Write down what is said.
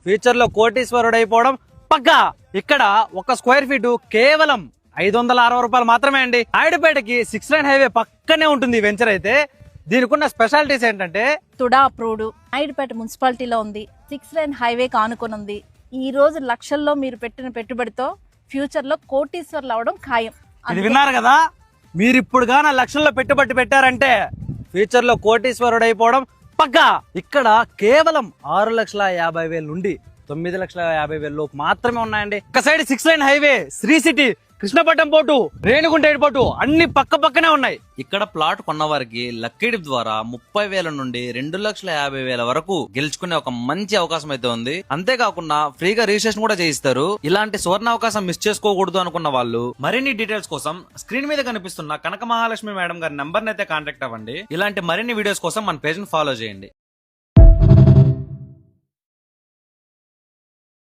Future లో కోటీశ్వరుడు అయిపోవడం పక్కా. ఇక్కడ ఒక స్క్వేర్ ఫీట్ కేవలం 560 రూపాయలు మాత్రమే అండి. నాయుడుపేటకి 6 లైన్ హైవే పక్కనే ఉంటుంది ఈ వెంచర్ అయితే. దీనికి ఉన్న స్పెషాలిటీస్ ఏంటంటే తుడా అప్రూవ్డ్, నాయుడుపేట మున్సిపాలిటీలో ఉంది, 6 లైన్ హైవే కానుకొని ఉంది. ఈ రోజు లక్షల్లో మీరు పెట్టిన పెట్టుబడితో ఫ్యూచర్ లో కోటీశ్వర్లు అవడం ఖాయం. ఇది విన్నారు కదా, మీరు ఇప్పుడు గాన లక్షల్లో పెట్టుబడి పెట్టారంటే ఫ్యూచర్ లో కోటీశ్వరుడు అయిపోవడం పక్కా. ఇక్కడ కేవలం 6,50,000 నుండి 9,50,000 లోపు మాత్రమే ఉన్నాయండి. ఒక side 6 line highway, Sri City, Krishnapatnam port, Renigunta airport అన్ని పక్కనే ఉన్నాయి. ఇక్కడ ప్లాట్ కొన్న వారికి లక్కీ డిప్ ద్వారా 30,000 నుండి 2,50,000 వరకు గెలుచుకునే ఒక మంచి అవకాశం అయితే ఉంది. అంతేకాకుండా ఫ్రీగా రిజిస్ట్రేషన్ కూడా చేయిస్తారు. ఇలాంటి సువర్ణ అవకాశం మిస్ చేసుకోకూడదు అనుకున్న వాళ్ళు మరిన్ని డీటెయిల్స్ కోసం స్క్రీన్ మీద కనిపిస్తున్న కనక మహాలక్ష్మి మేడం గారి నంబర్ అయితే కాంటాక్ట్ అవ్వండి. ఇలాంటి మరిన్ని వీడియోస్ కోసం మన పేజ్ ని ఫాలో చేయండి.